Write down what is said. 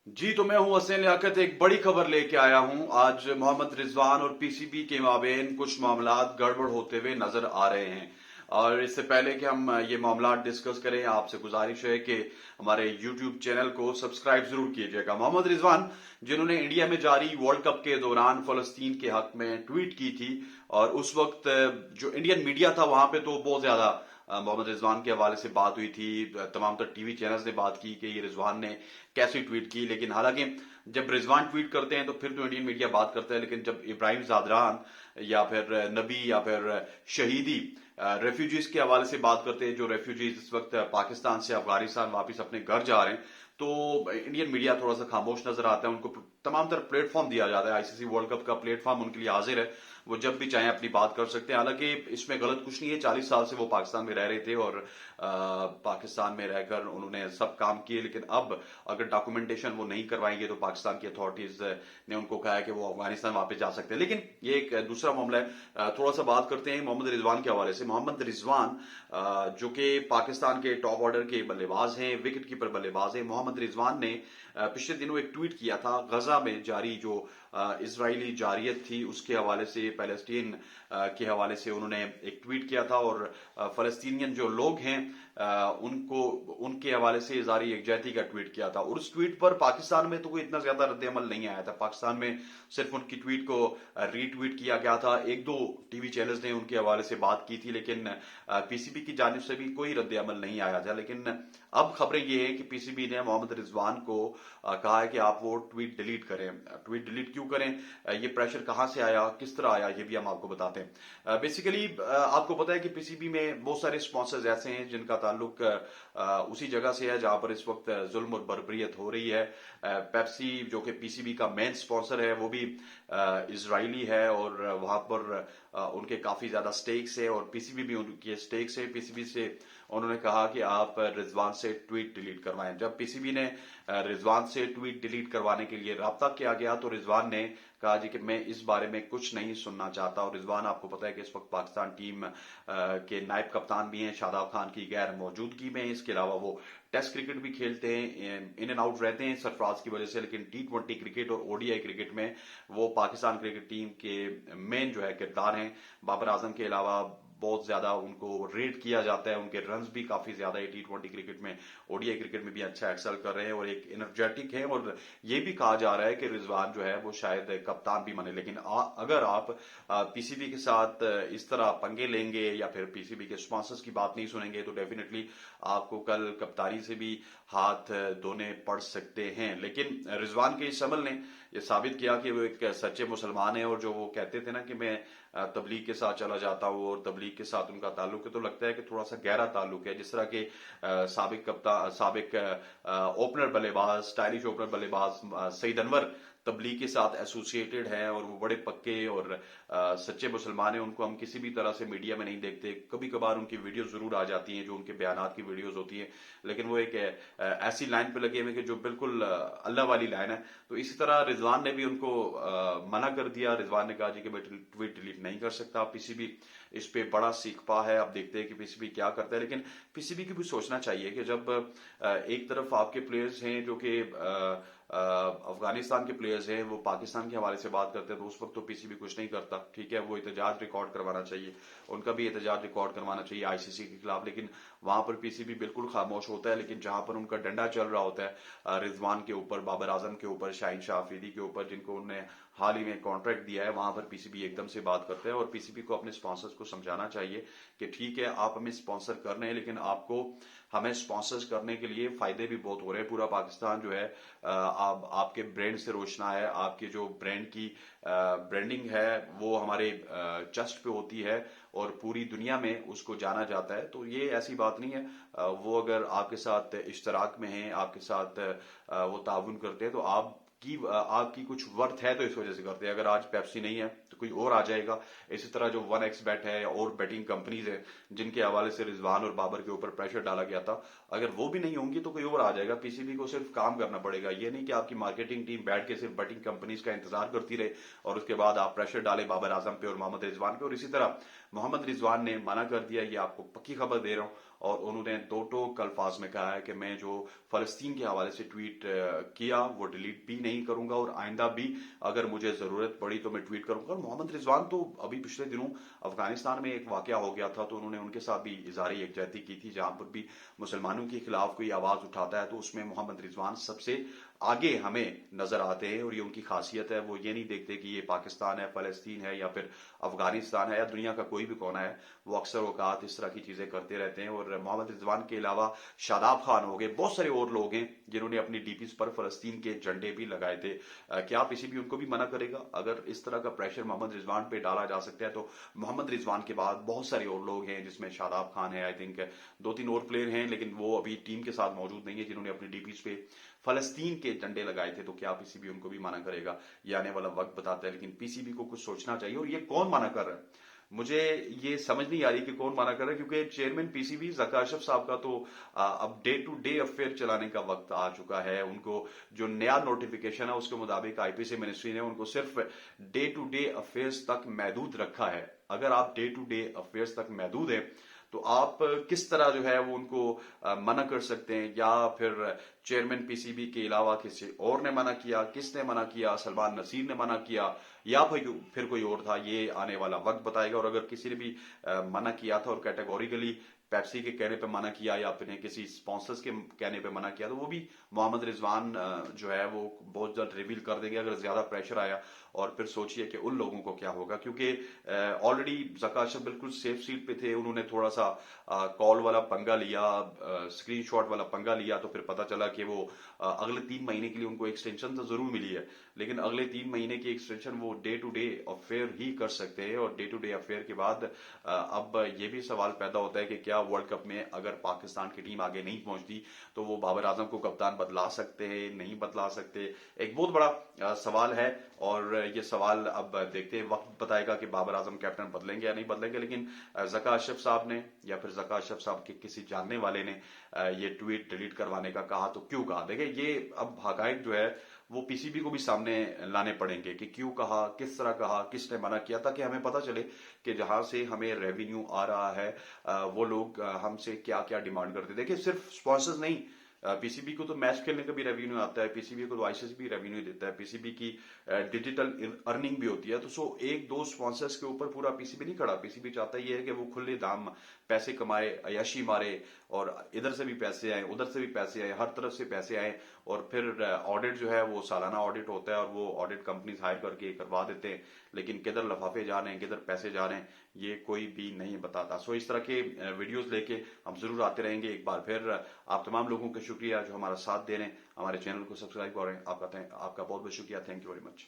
जी तो मैं हूं हसनैन लियाकत। एक बड़ी खबर लेके आया हूं। आज मोहम्मद रिजवान और पीसीबी के माबेन कुछ मामलात गड़बड़ होते हुए नजर आ रहे हैं। और इससे पहले कि हम ये मामलात डिस्कस करें, आपसे गुजारिश है कि हमारे यूट्यूब चैनल को सब्सक्राइब जरूर कीजिएगा। मोहम्मद रिजवान, जिन्होंने इंडिया में जारी वर्ल्ड कप के दौरान फलस्तीन के हक में ट्वीट की थी, और उस वक्त जो इंडियन मीडिया था वहां पे तो बहुत ज्यादा मोहम्मद रिजवान के हवाले से बात हुई थी। तमाम तर टीवी चैनल्स ने बात की कि ये रिजवान ने कैसे ट्वीट की। लेकिन हालांकि जब रिजवान ट्वीट करते हैं तो फिर तो इंडियन मीडिया बात करता है, लेकिन जब इब्राहिम जादरान या फिर नबी या फिर शहीदी रेफ्यूजीज के हवाले से बात करते हैं, जो रेफ्यूजीज इस वक्त पाकिस्तान से अफगानिस्तान वापस अपने घर जा रहे हैं, तो इंडियन मीडिया थोड़ा सा खामोश नजर आता है। उनको तमाम तरह प्लेटफॉर्म दिया जाता है। आईसीसी वर्ल्ड कप का प्लेटफॉर्म उनके लिए हाजिर है, वो जब भी चाहे अपनी बात कर सकते हैं। हालांकि इसमें गलत कुछ नहीं है। 40 साल से वो पाकिस्तान में रह रहे थे और पाकिस्तान में रहकर उन्होंने सब काम किए, लेकिन अब अगर डॉक्यूमेंटेशन वो नहीं करवाएंगे तो पाकिस्तान की अथॉरिटीज ने उनको कहा है कि वो अफगानिस्तान वापस जा सकते हैं। लेकिन ये एक दूसरा मामला है। थोड़ा सा बात करते हैं मोहम्मद रिजवान के हवाले से। मोहम्मद रिजवान जो कि पाकिस्तान के टॉप ऑर्डर के बल्लेबाज हैं, विकेट कीपर बल्लेबाज हैं। मोहम्मद रिजवान ने पिछले दिनों एक ट्वीट किया था। गजा में जारी जो इजरायली जारियत थी उसके हवाले से, पैलेस्टीन के हवाले से उन्होंने एक ट्वीट किया था, और फलस्तीनियन जो लोग हैं उनको उनके हवाले से इज़हार यकजहती का ट्वीट किया था। और उस ट्वीट पर पाकिस्तान में तो कोई इतना ज्यादा रद्द-ए-अमल नहीं आया था। पाकिस्तान में सिर्फ उनकी ट्वीट को रीट्वीट किया गया था। एक दो टीवी चैनल्स ने उनके हवाले से बात की थी, लेकिन पीसीबी की जानिब से भी कोई रद्द-ए-अमल नहीं आया था। लेकिन अब खबरें ये हैं कि पीसीबी ने मोहम्मद रिजवान को कहा है कि आप वो ट्वीट डिलीट करें। ट्वीट डिलीट क्यों करें, ये प्रेशर कहां से आया, किस तरह आया, ये भी हम आपको बताते हैं। बेसिकली आपको पता है कि पीसीबी में बहुत सारे स्पॉन्सर्स ऐसे हैं जिनका ताल्लुक उसी जगह से है जहां पर इस वक्त जुल्म और बर्बरियत हो रही है। पेप्सी जो कि पीसीबी का मेन स्पॉन्सर है, वो भी इजरायली है और वहां पर उनके काफी ज्यादा स्टेक्स है, और पीसीबी भी उनके स्टेक्स है। पीसीबी से उन्होंने कहा कि आप रिजवान से ट्वीट डिलीट करवाएं। जब पीसीबी ने रिजवान से ट्वीट डिलीट करवाने के लिए राब्ता किया गया तो रिजवान ने कहा जी कि मैं इस बारे में कुछ नहीं सुनना चाहता। और रिजवान, आपको पता है कि इस वक्त पाकिस्तान टीम के नायब कप्तान भी हैं शादाब खान की गैर मौजूदगी में। इसके अलावा वो टेस्ट क्रिकेट भी खेलते हैं, इन एंड आउट रहते हैं सरफराज की वजह से, लेकिन टी20 क्रिकेट और ओडीआई क्रिकेट में वो पाकिस्तान क्रिकेट टीम के मेन जो है किरदार हैं। बाबर आजम के अलावा बहुत ज्यादा उनको रेट किया जाता है, उनके रन्स भी काफी ज्यादा है टी20 क्रिकेट में। ओडीआई क्रिकेट में भी अच्छा एक्सेल कर रहे हैं और एक एनर्जेटिक है, और ये भी कहा जा रहा है कि रिजवान जो है वो शायद कप्तान भी बने। लेकिन अगर आप पीसीबी के साथ इस तरह पंगे लेंगे या फिर पीसीबी के स्पॉन्सर्स की बात नहीं सुनेंगे तो डेफिनेटली आपको कल कप्तानी से भी हाथ धोने पड़ सकते हैं। लेकिन रिजवान के इस अमल ने ये साबित किया कि वो एक सच्चे मुसलमान है, और जो वो कहते थे ना कि मैं तबलीग के साथ चला जाता हूँ और तबलीग के साथ उनका ताल्लुक है, तो लगता है कि थोड़ा सा गहरा ताल्लुक है। जिस तरह के साबिक ओपनर बल्लेबाज, स्टाइलिश ओपनर बल्लेबाज सईद अनवर तबलीग के साथ एसोसिएटेड है और वो बड़े पक्के और सच्चे मुसलमान हैं, उनको हम किसी भी तरह से मीडिया में नहीं देखते। कभी कभार उनकी वीडियो जरूर आ जाती हैं जो उनके बयानात की वीडियोज होती है, लेकिन वो एक ऐसी लाइन पे लगे हुए कि जो बिल्कुल अल्लाह वाली लाइन है। तो इसी तरह रिजवान ने भी उनको मना कर दिया। रिजवान ने कहा जी कि मैं ट्वीट डिलीट नहीं कर सकता। पीसीबी इस पे बड़ा सीखपा है। अब देखते हैं कि पीसीबी क्या करता है। लेकिन पीसीबी की भी सोचना चाहिए कि जब एक तरफ आपके प्लेयर्स हैं जो कि अफगानिस्तान के प्लेयर्स हैं, वो पाकिस्तान के हवाले से बात करते हैं, तो उस वक्त तो पीसीबी कुछ नहीं करता। ठीक है, वो एहतजाज रिकॉर्ड करवाना चाहिए, उनका भी एहतजाज रिकॉर्ड करवाना चाहिए आईसीसी के खिलाफ, लेकिन वहां पर पीसीबी बिल्कुल खामोश होता है। लेकिन जहां पर उनका डंडा चल रहा होता है रिजवान के ऊपर, बाबर आजम के ऊपर, शाहीन शाह अफरीदी के ऊपर, जिनको उन्होंने हाल ही में कॉन्ट्रैक्ट दिया है, वहां पर पीसीबी एकदम से बात करते हैं। और पीसीबी को अपने स्पॉन्सर्स को समझाना चाहिए कि ठीक है, आप हमें स्पॉन्सर कर रहे हैं, लेकिन आपको हमें स्पॉन्सर्स करने के लिए फायदे भी बहुत हो रहे हैं। पूरा पाकिस्तान जो है आपके ब्रांड से रोशना है। आपके जो ब्रांड की ब्रांडिंग है वो हमारे चेस्ट पे होती है और पूरी दुनिया में उसको जाना जाता है। तो ये ऐसी बात नहीं है। वो अगर आपके साथ इश्तराक में हैं, आपके साथ वो ताउन करते हैं, तो आपकी कुछ वर्थ है तो इस वजह से करते हैं। अगर आज पेप्सी नहीं है तो कोई और आ जाएगा। इसी तरह जो 1xBet है और बेटिंग कंपनीज है जिनके हवाले से रिजवान और बाबर के ऊपर प्रेशर डाला गया था, अगर वो भी नहीं होंगी तो कोई और आ जाएगा। पीसीबी को सिर्फ काम करना पड़ेगा। ये नहीं कि आपकी मार्केटिंग टीम बैठ के सिर्फ बेटिंग कंपनीज का इंतजार करती रहे और उसके बाद आप प्रेशर डाले बाबर आजम पे और मोहम्मद रिजवान पे। और इसी तरह मोहम्मद रिजवान ने मना कर दिया, ये आपको पक्की खबर दे रहा हूं, اور انہوں نے دو ٹوک الفاظ میں کہا ہے کہ میں جو فلسطین کے حوالے سے ٹویٹ کیا وہ ڈیلیٹ بھی نہیں کروں گا، اور آئندہ بھی اگر مجھے ضرورت پڑی تو میں ٹویٹ کروں گا۔ اور محمد رضوان تو ابھی پچھلے دنوں افغانستان میں ایک واقعہ ہو گیا تھا تو انہوں نے ان کے ساتھ بھی اظہار یکجہتی کی تھی، جہاں پر بھی مسلمانوں کے خلاف کوئی آواز اٹھاتا ہے تو اس میں محمد رضوان سب سے آگے ہمیں نظر آتے ہیں، اور یہ ان کی خاصیت ہے، وہ یہ نہیں دیکھتے کہ یہ پاکستان ہے، فلسطین ہے یا پھر افغانستان ہے یا دنیا کا کوئی بھی کونا ہے، وہ اکثر اوقات اس طرح کی چیزیں کرتے رہتے ہیں۔ اور محمد رضوان کے علاوہ شاداب خان ہو گئے، بہت سارے اور لوگ ہیں جنہوں نے اپنی ڈی پیز پر فلسطین کے جھنڈے بھی لگائے تھے۔ کیا پی سی بی ان کو بھی منع کرے گا؟ اگر اس طرح کا پریشر محمد رضوان پہ ڈالا جا سکتا ہے تو محمد رضوان کے بعد بہت سارے اور لوگ ہیں، جس میں شاداب خان ہے، آئی تھنک دو تین اور پلیئر ہیں، لیکن وہ ابھی ٹیم کے ساتھ موجود نہیں ہے، جنہوں نے اپنی ڈی پیز پہ فلسطین کے جھنڈے لگائے تھے۔ تو کیا پی سی بی ان کو بھی منع کرے گا؟ یہ آنے والا وقت بتاتا ہے، لیکن پی سی بی کو کچھ سوچنا چاہیے۔ اور یہ کون منع کر رہا ہے؟ مجھے یہ سمجھ نہیں آ رہی کہ کون منع کر رہا ہے، کیونکہ chairman P C B Zaka Ashraf sahab کا تو اب ڈے ٹو ڈے افیئر چلانے کا وقت آ چکا ہے۔ ان کو جو نیا نوٹیفیکیشن ہے اس کے مطابق آئی پی سی منسٹری نے ان کو صرف ڈے ٹو ڈے افیئرز تک محدود رکھا ہے۔ اگر آپ ڈے ٹو ڈے افیئرز تک محدود ہیں تو آپ کس طرح جو ہے وہ ان کو منع کر سکتے ہیں؟ یا پھر چیئرمین پی سی بی کے علاوہ کسی اور نے منع کیا؟ کس نے منع کیا؟ سلمان نصیر نے منع کیا یا پھر کوئی اور تھا؟ یہ آنے والا وقت بتائے گا۔ اور اگر کسی نے بھی منع کیا تھا اور کیٹیگوریکلی پیپسی کے کہنے پہ منع کیا یا اپنے کسی سپانسرز کے کہنے پہ منع کیا تو وہ بھی محمد رضوان جو ہے وہ بہت جلد ریویل کر دیں گے اگر زیادہ پریشر آیا۔ اور پھر سوچئے کہ ان لوگوں کو کیا ہوگا، کیونکہ آلریڈی ذکا اشرف بالکل سیف سیٹ پہ تھے، انہوں نے تھوڑا سا کال والا پنگا لیا، اسکرین شاٹ والا پنگا لیا، تو پھر پتا چلا کہ وہ اگلے 3 مہینے کے لیے ان کو ایکسٹینشن تو ضرور ملی ہے، لیکن اگلے 3 مہینے کی ایکسٹینشن وہ ڈے ٹو ڈے افیئر ہی کر سکتے ہیں۔ اور ڈے ٹو ڈے افیئر کے بعد اب یہ بھی سوال پیدا ہوتا ہے کہ کیا ورلڈ کپ میں اگر پاکستان کی ٹیم آگے نہیں پہنچتی تو وہ بابر اعظم کو کپتان بدلا سکتے ہیں، نہیں بدلا سکتے؟ ایک بہت بڑا سوال ہے، اور یہ سوال اب دیکھتے ہیں، وقت بتائے گا کہ بابر اعظم کیپٹن بدلیں گے یا نہیں بدلیں گے۔ لیکن ذکا اشرف صاحب نے یا پھر ذکا اشرف صاحب کے کسی جاننے والے نے یہ ٹویٹ ڈیلیٹ کروانے کا کہا تو کیوں کہا؟ دیکھیں یہ اب حقائق جو ہے وہ پی سی بی کو بھی سامنے لانے پڑیں گے کہ کیوں کہا، کس طرح کہا، کس نے منع کیا، تاکہ ہمیں پتہ چلے کہ جہاں سے ہمیں ریونیو آ رہا ہے وہ لوگ ہم سے کیا کیا ڈیمانڈ کرتے۔ دیکھیں صرف سپانسرز نہیں، پی سی بی کو تو میچ کھیلنے کا بھی ریونیو آتا ہے، پی سی بی کو تو آئی سی سی بھی ریونیو دیتا ہے، پی سی بی کی ڈیجیٹل ارننگ بھی ہوتی ہے۔ تو سو ایک دو سپانسرز کے اوپر پورا پی سی بی نہیں کھڑا، پی سی بی چاہتا یہ ہے کہ وہ کھلے دام پیسے کمائے، عیاشی مارے، اور ادھر سے بھی پیسے آئیں، ادھر سے بھی پیسے آئیں، ہر طرف سے پیسے آئیں، اور پھر آڈٹ جو ہے وہ سالانہ آڈٹ ہوتا ہے اور وہ آڈٹ کمپنیز ہائر کر کے کروا دیتے ہیں، لیکن کدھر لفافے جا رہے ہیں، کدھر پیسے جا رہے ہیں، یہ کوئی بھی نہیں بتاتا۔ سو اس طرح کے ویڈیوز لے کے ہم ضرور آتے رہیں گے۔ ایک بار پھر آپ تمام لوگوں کا شکریہ جو ہمارا ساتھ دے رہے ہیں، ہمارے چینل کو سبسکرائب کر رہے ہیں، آپ کا بہت بہت شکریہ، تھینک یو ویری مچ۔